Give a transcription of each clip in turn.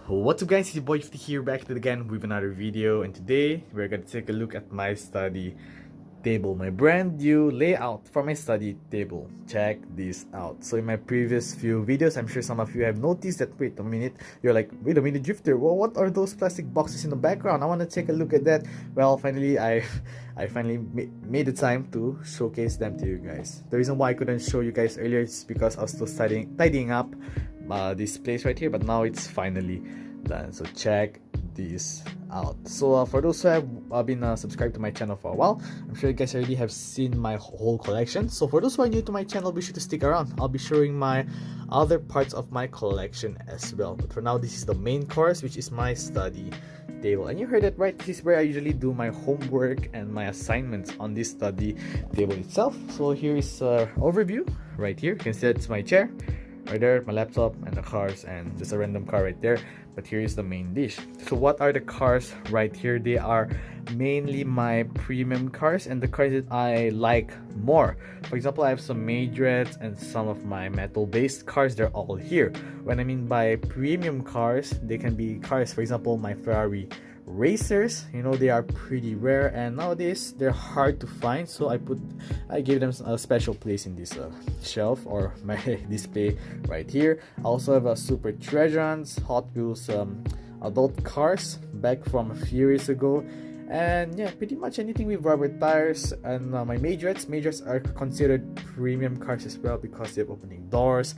What's up guys, it's your boy 50 here, back at it again with another video, and today we're gonna take a look at my study table, my brand new layout for my study table. Check this out. So in my previous few videos, I'm sure some of you have noticed that, wait a minute, you're like, wait a minute Drifter, well, what are those plastic boxes in the background? I want to take a look at that. Well, finally I finally made the time to showcase them to you guys. The reason why I couldn't show you guys earlier is because I was still tidying up this place right here, but now it's finally done. So check this out. So for those who have been subscribed to my channel for a while, I'm sure you guys already have seen my whole collection. So for those who are new to my channel, be sure to stick around. I'll be showing my other parts of my collection as well, but for now this is the main course, which is my study table. And you heard it right, this is where I usually do my homework and my assignments on this study table itself. So here is an overview right here. You can see it's my chair right there, my laptop, and the cars, and just a random car right there. But here is the main dish. So what are the cars right here? They are mainly my premium cars and the cars that I like more. For example, I have some Majorettes and some of my metal based cars. They're all here. When I mean by premium cars, they can be cars, for example, my Ferrari racers. You know, they are pretty rare and nowadays they're hard to find, so I gave them a special place in this shelf or my display right here. I also have a Super Treasures Hot Wheels adult cars back from a few years ago, and yeah, pretty much anything with rubber tires. And my Majorettes are considered premium cars as well because they have opening doors,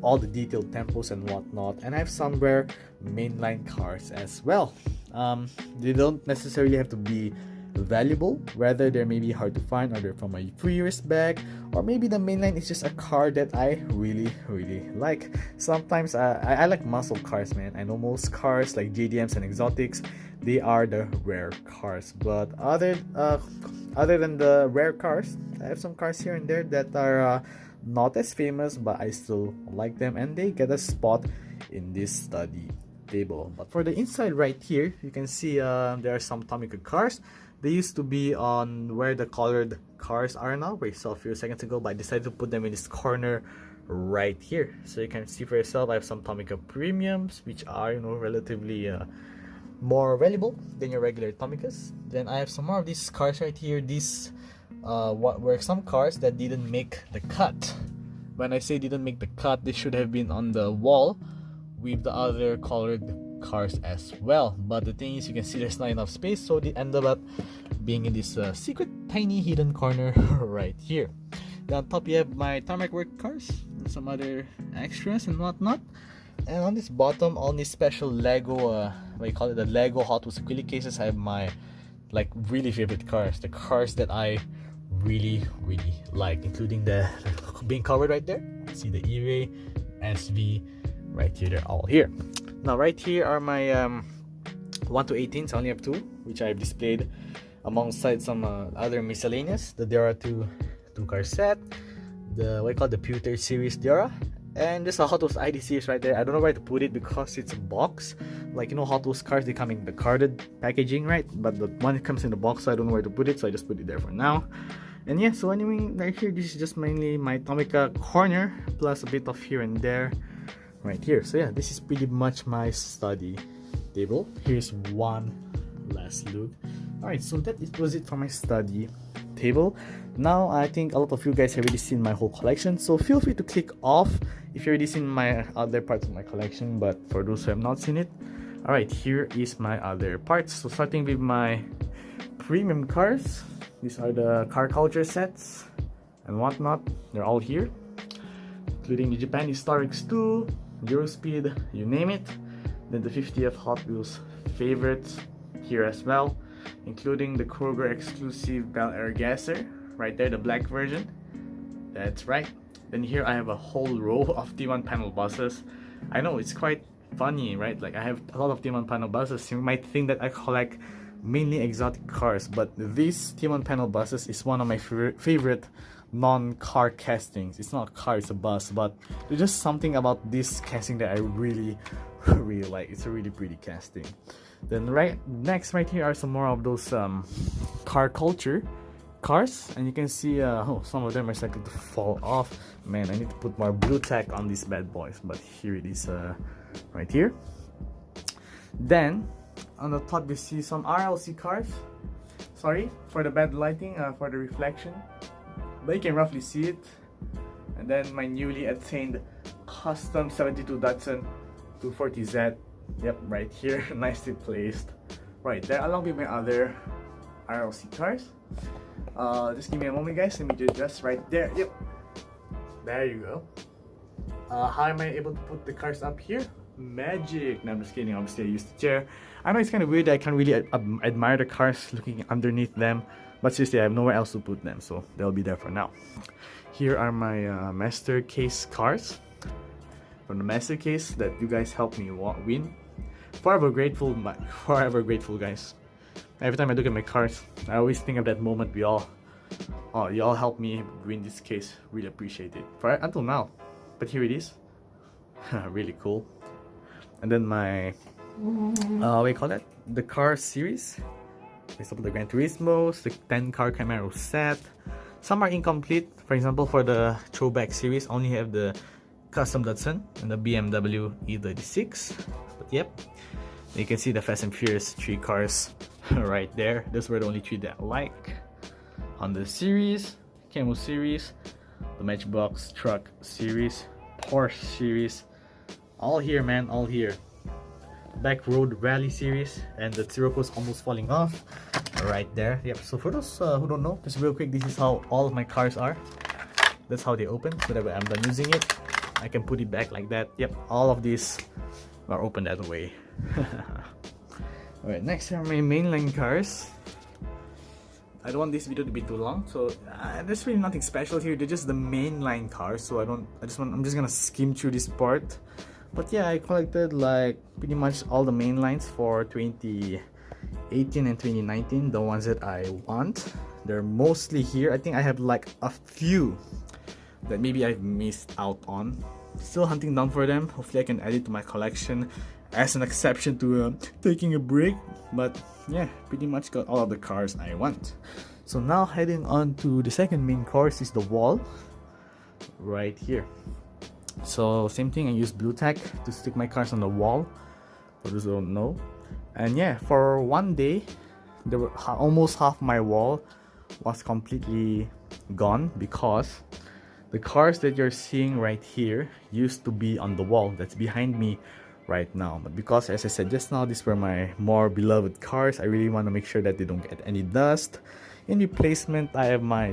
all the detailed tempos and whatnot. And I have some rare mainline cars as well. They don't necessarily have to be valuable, rather they may be hard to find, or they're from a few years back, or maybe the mainline is just a car that I really like. Sometimes I like muscle cars, man. I know most cars like JDMs and exotics, they are the rare cars, but other than the rare cars, I have some cars here and there that are not as famous, but I still like them and they get a spot in this study table. But for the inside right here, you can see there are some Tomica cars. They used to be on where the colored cars are now. We saw a few seconds ago, but I decided to put them in this corner right here, so you can see for yourself. I have some Tomica premiums, which are, you know, relatively more valuable than your regular Tomicas. Then I have some more of these cars right here. These what were some cars that didn't make the cut. When I say didn't make the cut, they should have been on the wall with the other colored cars as well, but the thing is, you can see there's not enough space, so they ended up being in this secret tiny hidden corner right here. Then on top you have my tarmac work cars and some other extras and whatnot. And on this bottom, all these special Lego what you call it, the Lego Hot Wheels acrylic cases, I have my like really favorite cars, the cars that I really like, including the being covered right there. See the E-Ray, SV right here, they're all here. Now right here are my 1 to 18s. I only have 2, which I've displayed alongside some other miscellaneous. The Diora 2 car set, the what you call the Pewter series Diora, and there's a Hot Wheels ID series right there. I don't know where to put it because it's a box. Like, you know, Hot Wheels cars, they come in the carded packaging, right? But the one that comes in the box, so I don't know where to put it, so I just put it there for now. And yeah, so anyway, right here, this is just mainly my Tomica corner, plus a bit of here and there right here. So yeah, this is pretty much my study table. Here's one last look. Alright, so that was it for my study table. Now I think a lot of you guys have already seen my whole collection, so feel free to click off if you've already seen my other parts of my collection. But for those who have not seen it, alright, here is my other parts. So starting with my premium cars, these are the car culture sets and whatnot. They're all here, including the Japan Historics 2, Eurospeed, you name it. Then the 50th Hot Wheels favorites here as well, including the Kroger exclusive Bel Air Gasser right there, the black version. That's right. Then here I have a whole row of T1 panel buses. I know it's quite funny, right? Like, I have a lot of T1 panel buses. You might think that I collect mainly exotic cars, but this T1 panel buses is one of my favorite non-car castings. It's not a car, it's a bus, but there's just something about this casting that I really like. It's a really pretty casting. Then next right here are some more of those car culture cars, and you can see oh, some of them are starting to fall off. Man, I need to put more blue tack on these bad boys, but here it is right here. Then on the top you see some RLC cars. Sorry for the bad lighting, for the reflection, but you can roughly see it. And then my newly attained custom 72 Datsun 240Z. Yep, right here, nicely placed right there, along with my other RLC cars. Just give me a moment, guys. Let me do just right there. Yep, there you go. How am I able to put the cars up here? Magic. No, I'm just kidding. Obviously, I used the chair. I know it's kind of weird. I can't really admire the cars looking underneath them, but seriously, I have nowhere else to put them, so they'll be there for now. Here are my master case cars from the master case that you guys helped me win. Forever grateful, guys. Every time I look at my cars, I always think of that moment you all helped me win this case. Really appreciate it. Until now, but here it is. Really cool. And then my what do you call that? The car series. For example, the Gran Turismos, the 10 car Camaro set. Some are incomplete. For example, for the throwback series, only have the custom Datsun and the BMW E36. But yep, you can see the Fast and Furious 3 cars right there. Those were the only 3 that I like. On the series, Camo series, the Matchbox truck series, Porsche series, all here, man, all here. Back Road Rally series, and the Sirocco's almost falling off right there. Yep, so for those who don't know, just real quick, this is how all of my cars are. That's how they open. Whenever I'm done using it, I can put it back like that. Yep, all of these are open that way. Alright, next are my mainline cars. I don't want this video to be too long, so there's really nothing special here. They're just the mainline cars, so I'm just gonna skim through this part. But yeah, I collected like pretty much all the main lines for 2018 and 2019, the ones that I want. They're mostly here. I think I have like a few that maybe I've missed out on. Still hunting down for them. Hopefully I can add it to my collection as an exception to taking a break. But yeah, pretty much got all of the cars I want. So now heading on to the second main course is the wall right here. So same thing, I use blue tack to stick my cars on the wall, for those who don't know. And yeah, for one day, there were almost half my wall was completely gone because the cars that you're seeing right here used to be on the wall that's behind me right now. But because, as I said just now, these were my more beloved cars, I really want to make sure that they don't get any dust. In replacement, I have my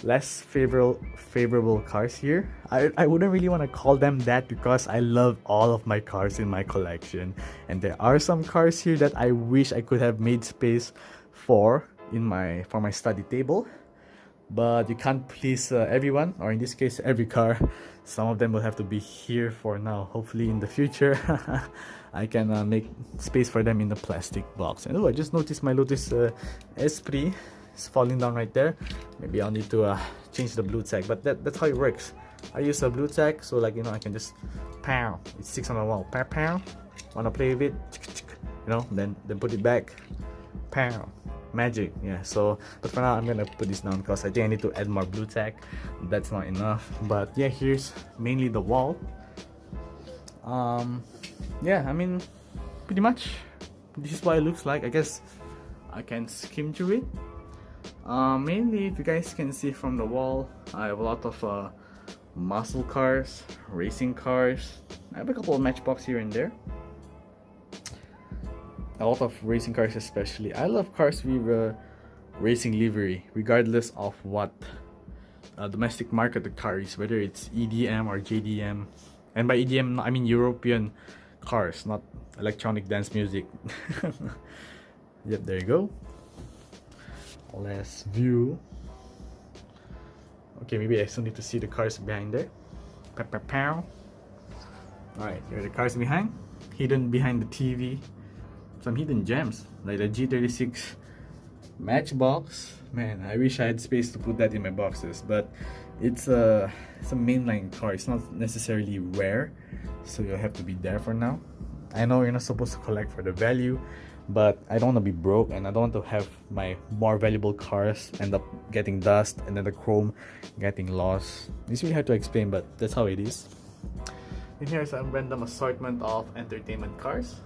less favorable cars here. I wouldn't really want to call them that because I love all of my cars in my collection, and there are some cars here that I wish I could have made space for my study table, but you can't please everyone, or in this case every car. Some of them will have to be here for now. Hopefully in the future I can make space for them in the plastic box. And I just noticed my Lotus Esprit is falling down right there. Maybe I'll need to change the blue tack, but that's how it works. I use a blue tack, so like, you know, I can just pow, it sticks on the wall, pow pow. Wanna play with it, you know, then put it back, pow, magic. Yeah, so but for now I'm gonna put this down because I think I need to add more blue tack. That's not enough. But yeah, here's mainly the wall. Yeah, I mean, pretty much this is what it looks like. I guess I can skim through it. Mainly, if you guys can see from the wall, I have a lot of muscle cars, racing cars. I have a couple of Matchbox here and there. A lot of racing cars especially. I love cars with racing livery, regardless of what domestic market the car is, whether it's EDM or JDM. And by EDM, I mean European cars, not electronic dance music. Yep, there you go. Let's view. Okay, maybe I still need to see the cars behind there. Pow, pow, pow. Alright, here are the cars behind. Hidden behind the TV. Some hidden gems, like the G36 Matchbox. Man, I wish I had space to put that in my boxes, but it's a mainline car. It's not necessarily rare, so you'll have to be there for now. I know you're not supposed to collect for the value, but I don't want to be broke, and I don't want to have my more valuable cars end up getting dust and then the chrome getting lost. It's really hard to explain, but that's how it is. And here's a random assortment of entertainment cars.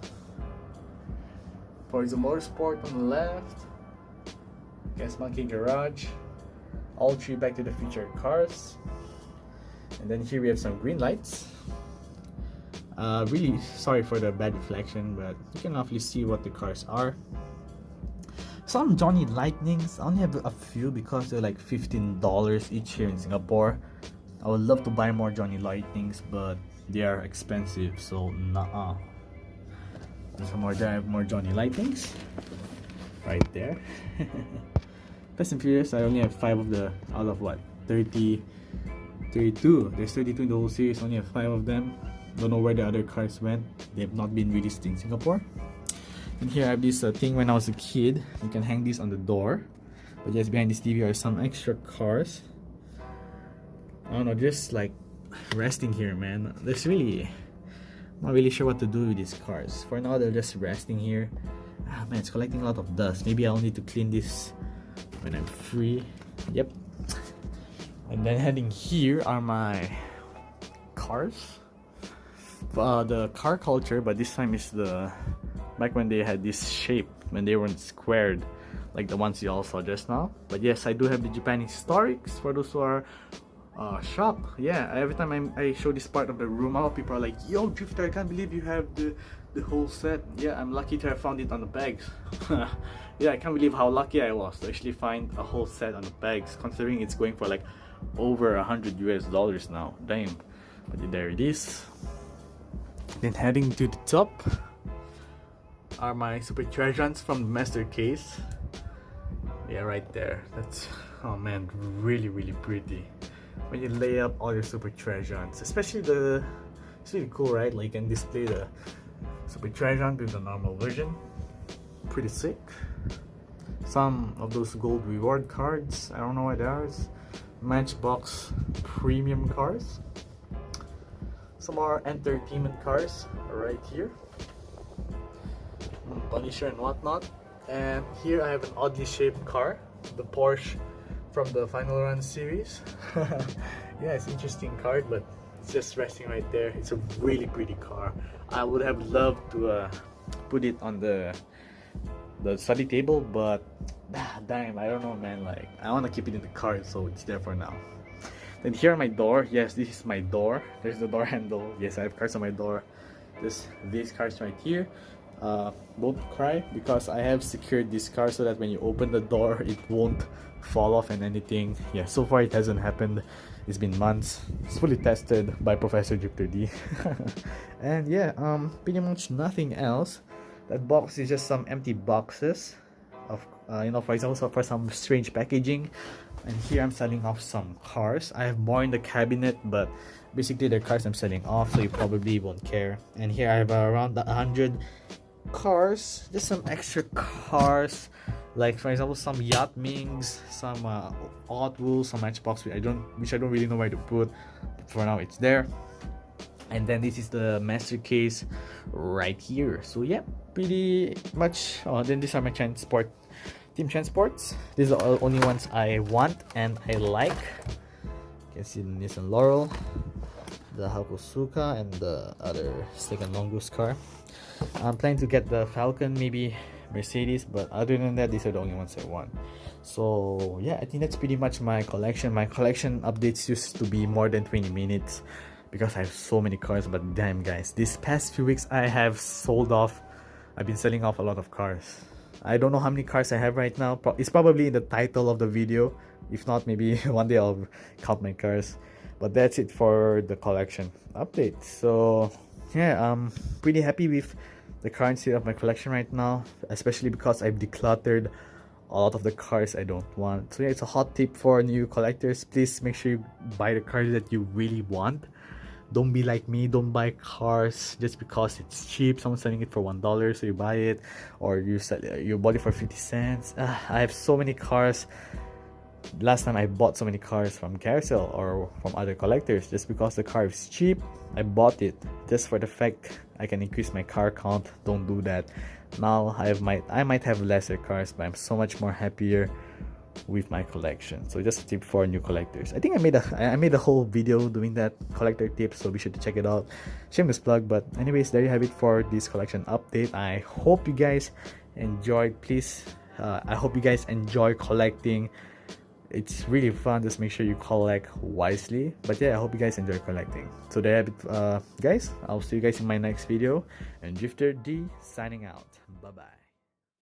Forza Motorsport on the left. Gas Monkey Garage. All 3 Back to the Future cars. And then here we have some green lights. Really sorry for the bad reflection, but you can obviously see what the cars are. Some Johnny Lightnings, I only have a few because they're like $15 each here in Singapore. I would love to buy more Johnny Lightnings, but they are expensive, so nah. There's some more there. I have more Johnny Lightnings right there. Fast and Furious, I only have 5 of the out of what, 32. There's 32 in the whole series, only have 5 of them. Don't know where the other cars went. They have not been released in Singapore. And here I have this thing when I was a kid. You can hang this on the door. But just behind this TV are some extra cars. I don't know, just like resting here, man. There's really, I'm not really sure what to do with these cars. For now, they're just resting here. Ah man, it's collecting a lot of dust. Maybe I'll need to clean this when I'm free. Yep. And then heading here are my cars. The car culture, but this time is the back when they had this shape, when they weren't squared like the ones you all saw just now. But yes, I do have the Japan Historics for those who are shocked. Yeah, every time I show this part of the room, a lot of people are like, yo Drifter, I can't believe you have the whole set. Yeah, I'm lucky to have found it on the bags. Yeah, I can't believe how lucky I was to actually find a whole set on the bags, considering it's going for like over $100 now. Damn. But there it is. Then heading to the top are my Super Treasures from the Master Case. Yeah, right there. That's, oh man, really pretty. When you lay up all your Super Treasures, especially it's really cool, right? Like you can display the Super Treasure with the normal version. Pretty sick. Some of those gold reward cards, I don't know what they are. It's Matchbox premium cars. Some more entertainment cars right here. Punisher and whatnot. And here I have an oddly shaped car, the Porsche from the Final Run series. Yeah, it's an interesting card, but it's just resting right there. It's a really pretty car. I would have loved to put it on the study table, but damn, I don't know, man. Like, I want to keep it in the car, so it's there for now. Then here my door. Yes, this is my door. There's the door handle. Yes, I have cards on my door. These cards right here. Don't cry, because I have secured this car so that when you open the door, it won't fall off and anything. Yeah, so far it hasn't happened. It's been months. It's fully tested by Professor Drifter D. And yeah, pretty much nothing else. That box is just some empty boxes of, you know, for example, for some strange packaging. And here I'm selling off some cars. I have more in the cabinet, but basically they're cars I'm selling off, so you probably won't care. And here I have around 100 cars, just some extra cars, like for example some Yacht Mings, some Hot Wheels, some Matchbox which I don't really know where to put, but for now it's there. And then this is the Master Case right here. So yeah, pretty much. Then these are my Team Transports. These are the only ones I want and I like. You can see the Nissan Laurel, the Hakosuka, and the other second Mongoose car. I'm planning to get the Falcon, maybe Mercedes, but other than that, these are the only ones I want. So yeah, I think that's pretty much my collection. My collection updates used to be more than 20 minutes because I have so many cars, but damn guys, these past few weeks I have sold off. I've been selling off a lot of cars. I don't know how many cars I have right now. It's probably in the title of the video. If not, maybe one day I'll count my cars. But that's it for the collection update. So yeah, I'm pretty happy with the current state of my collection right now, especially because I've decluttered a lot of the cars I don't want. So yeah, it's a hot tip for new collectors. Please make sure you buy the cars that you really want. Don't be like me. Don't buy cars just because it's cheap. Someone's selling it for $1, so you buy it, or you bought it for 50 cents. I have so many cars. Last time I bought so many cars from Carousel or from other collectors just because the car is cheap. I bought it just for the fact I can increase my car count. Don't do that. Now I might have lesser cars, but I'm so much more happier with my collection. So just a tip for new collectors. I think I made a whole video doing that, collector tips, so be sure to check it out. Shameless plug. But anyways, there you have it for this collection update. I hope you guys enjoyed, please, I hope you guys enjoy collecting. It's really fun. Just make sure you collect wisely. But yeah, I hope you guys enjoy collecting. So there you have it, guys. I'll see you guys in my next video. And Drifter D signing out. Bye bye.